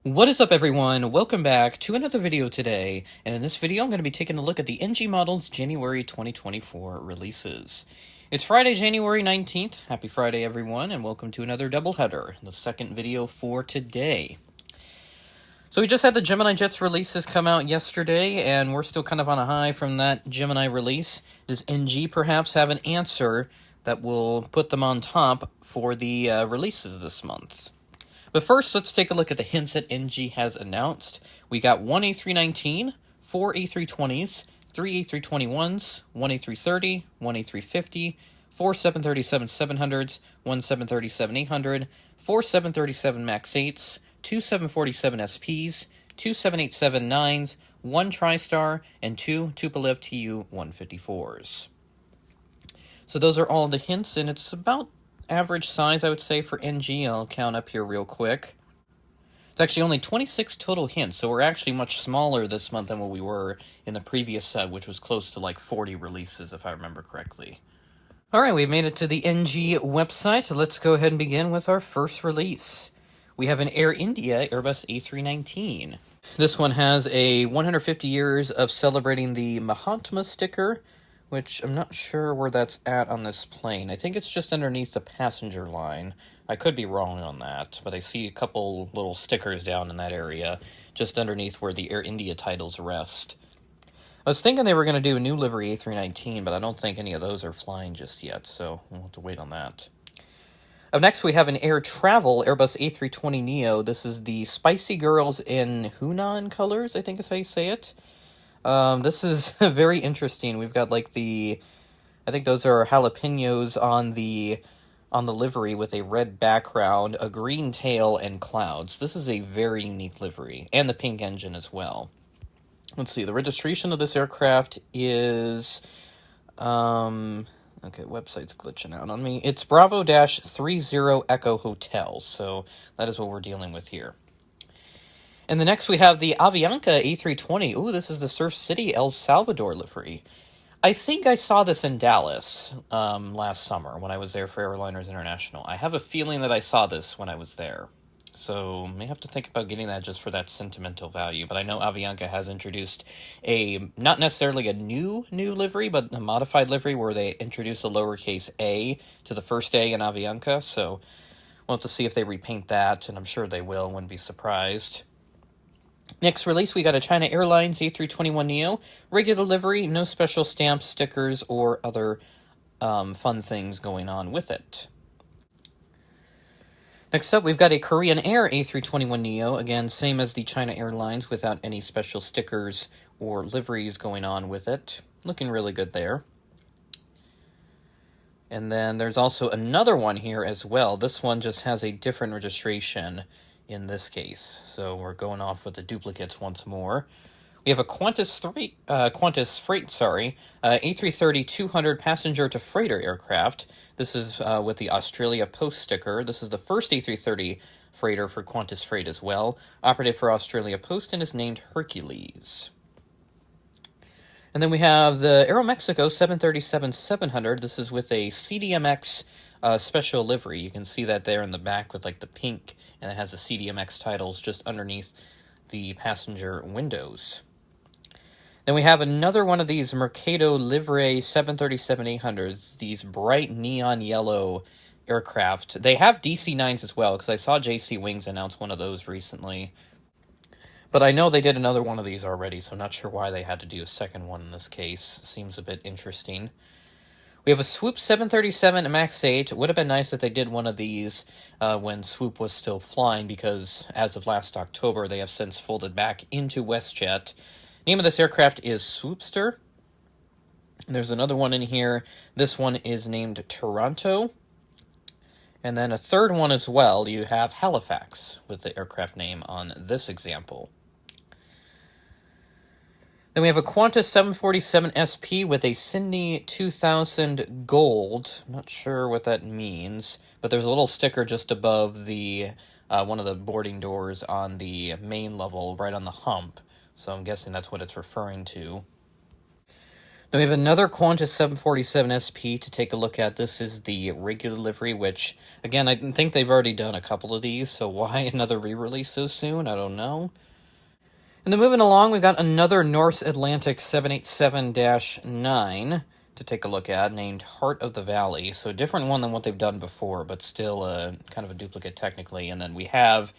What is up, everyone? Welcome back to another video today, and in this video I'm going to be taking a look at the NG Models January 2024 releases. It's Friday, January 19th. Happy Friday, everyone, and welcome to another doubleheader, the second video for today. So we just had the Gemini Jets releases come out yesterday, and we're still kind of on a high from that Gemini release. Does NG perhaps have an answer that will put them on top for the releases this month? But first, let's take a look at the hints that NG has announced. We got one A319, four A320s, three A321s, one A330, one A350, four 737-700s, one 737-800, four 737 MAX 8s, two 747 SPs, two 787-9s, one TriStar, and two Tupolev Tu-154s. So those are all the hints, and it's about average size, I would say, for NG. I'll count up here real quick. It's actually only 26 total hints, so we're actually much smaller this month than what we were in the previous set, which was close to like 40 releases, if I remember correctly. Alright, we've made it to the NG website, so let's go ahead and begin with our first release. We have an Air India Airbus A319. This one has a 150 years of celebrating the Mahatma sticker, which I'm not sure where that's at on this plane. I think it's just underneath the passenger line. I could be wrong on that, but I see a couple little stickers down in that area, just underneath where the Air India titles rest. I was thinking they were going to do a new livery A319, but I don't think any of those are flying just yet, so we'll have to wait on that. Up next, we have an Air Travel Airbus A320neo. This is the Spicy Girls in Hunan colors, I think is how you say it. This is very interesting. We've got like I think those are jalapenos on the livery with a red background, a green tail, and clouds. This is a very unique livery, and the pink engine as well. Let's see, the registration of this aircraft is, okay, website's glitching out on me. It's Bravo-30 Echo Hotel, so that is what we're dealing with here. And the next we have the Avianca A320. Ooh, this is the Surf City El Salvador livery. I think I saw this in Dallas last summer when I was there for Airliners International. I have a feeling that I saw this when I was there. So may have to think about getting that just for that sentimental value. But I know Avianca has introduced not necessarily a new livery, but a modified livery where they introduce a lowercase a to the first A in Avianca. So we'll have to see if they repaint that, and I'm sure they will, wouldn't be surprised. Next release, we got a China Airlines A321neo, regular livery, no special stamps, stickers, or other fun things going on with it. Next up, we've got a Korean Air A321neo, again, same as the China Airlines, without any special stickers or liveries going on with it. Looking really good there. And then there's also another one here as well. This one just has a different registration in this case, so we're going off with the duplicates once more. We have a Qantas Freight, A330-200 passenger to freighter aircraft. This is with the Australia Post sticker. This is the first A330 freighter for Qantas Freight as well, operated for Australia Post and is named Hercules. And then we have the Aeromexico 737-700. This is with a CDMX special livery. You can see that there in the back with like the pink, and it has the CDMX titles just underneath the passenger windows. Then we have another one of these Mercado Livré 737-800s, these bright neon yellow aircraft. They have DC-9s as well, because I saw JC Wings announce one of those recently. But I know they did another one of these already, so I'm not sure why they had to do a second one in this case. Seems a bit interesting. We have a Swoop 737 MAX 8. It would have been nice if they did one of these when Swoop was still flying, because as of last October, they have since folded back into WestJet. Name of this aircraft is Swoopster. And there's another one in here. This one is named Toronto. And then a third one as well. You have Halifax with the aircraft name on this example. Then we have a Qantas 747 SP with a Sydney 2000 gold. I'm not sure what that means, but there's a little sticker just above the one of the boarding doors on the main level, right on the hump. So I'm guessing that's what it's referring to. Now we have another Qantas 747 SP to take a look at. This is the regular livery, which, again, I think they've already done a couple of these, so why another re-release so soon? I don't know. And then moving along, we've got another North Atlantic 787-9 to take a look at, named Heart of the Valley. So a different one than what they've done before, but still kind of a duplicate technically. And then we have,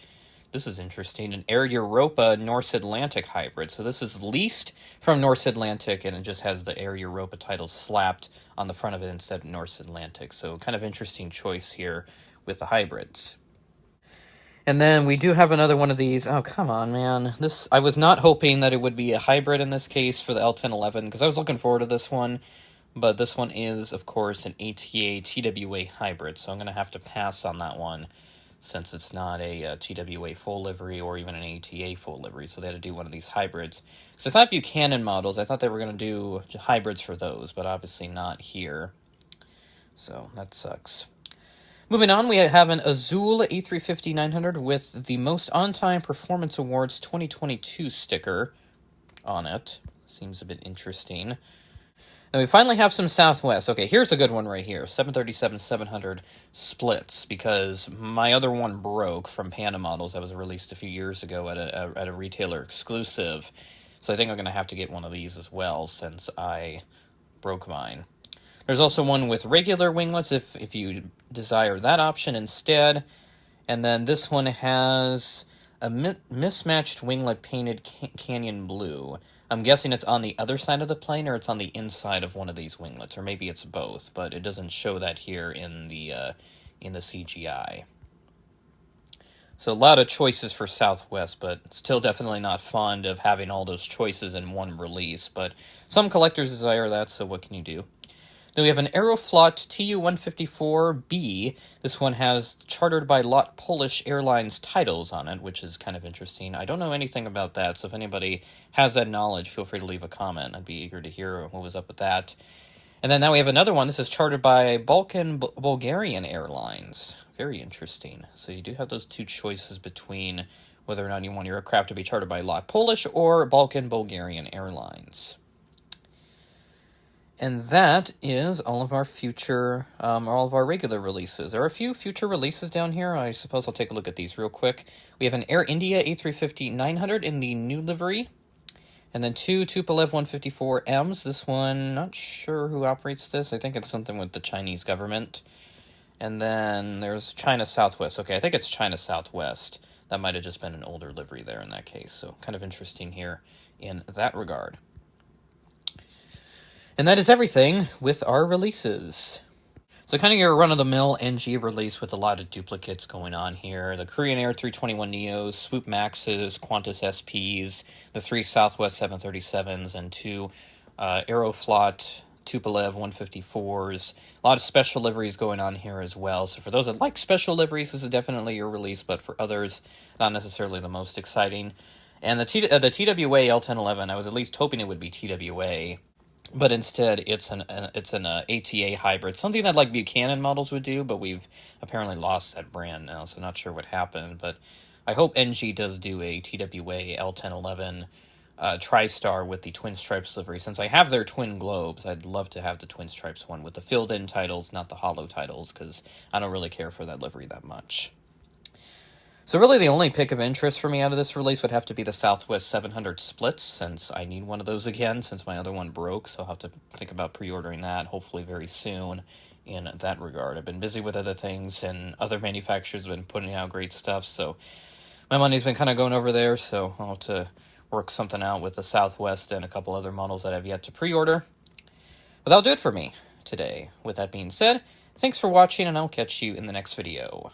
this is interesting, an Air Europa North Atlantic hybrid. So this is leased from North Atlantic, and it just has the Air Europa title slapped on the front of it instead of North Atlantic. So kind of interesting choice here with the hybrids. And then we do have another one of these. Oh, come on, man. I was not hoping that it would be a hybrid in this case for the L1011, because I was looking forward to this one. But this one is, of course, an ATA TWA hybrid, so I'm going to have to pass on that one, since it's not a TWA full livery or even an ATA full livery, so they had to do one of these hybrids. Because I thought Buchanan models, I thought they were going to do hybrids for those, but obviously not here. So that sucks. Moving on, we have an Azul A350-900 with the Most On-Time Performance Awards 2022 sticker on it. Seems a bit interesting. And we finally have some Southwest. Okay, here's a good one right here. 737-700 splits, because my other one broke from Panda Models that was released a few years ago at a retailer exclusive. So I think I'm going to have to get one of these as well, since I broke mine. There's also one with regular winglets if you desire that option instead. And then this one has a mismatched winglet painted canyon blue. I'm guessing it's on the other side of the plane, or it's on the inside of one of these winglets, or maybe it's both, but it doesn't show that here in the CGI. So a lot of choices for Southwest, but still definitely not fond of having all those choices in one release. But some collectors desire that, so what can you do? Then we have an Aeroflot Tu-154B. This one has chartered by LOT Polish Airlines titles on it, which is kind of interesting. I don't know anything about that, so if anybody has that knowledge, feel free to leave a comment. I'd be eager to hear what was up with that. And then now we have another one. This is chartered by Bulgarian Airlines. Very interesting. So you do have those two choices between whether or not you want your aircraft to be chartered by LOT Polish or Bulgarian Airlines. And that is all of our all of our regular releases. There are a few future releases down here. I suppose I'll take a look at these real quick. We have an Air India A350-900 in the new livery. And then two Tupolev 154Ms. This one, not sure who operates this. I think it's something with the Chinese government. And then there's China Southwest. Okay, I think it's China Southwest. That might have just been an older livery there in that case. So kind of interesting here in that regard. And that is everything with our releases. So kind of your run-of-the-mill NG release with a lot of duplicates going on here. The Korean Air 321 Neos, Swoop Maxes, Qantas SPs, the 3 Southwest 737s, and 2 Aeroflot Tupolev 154s. A lot of special liveries going on here as well. So for those that like special liveries, this is definitely your release, but for others, not necessarily the most exciting. And the TWA L1011, I was at least hoping it would be TWA. But instead, it's an ATA hybrid, something that like Buchanan models would do, but we've apparently lost that brand now, so not sure what happened. But I hope NG does do a TWA L1011 TriStar with the Twin Stripes livery. Since I have their Twin Globes, I'd love to have the Twin Stripes one with the filled-in titles, not the hollow titles, because I don't really care for that livery that much. So really the only pick of interest for me out of this release would have to be the Southwest 700 splits, since I need one of those again, since my other one broke, so I'll have to think about pre-ordering that, hopefully very soon in that regard. I've been busy with other things, and other manufacturers have been putting out great stuff, so my money's been kind of going over there, so I'll have to work something out with the Southwest and a couple other models that I've yet to pre-order. But that'll do it for me today. With that being said, thanks for watching, and I'll catch you in the next video.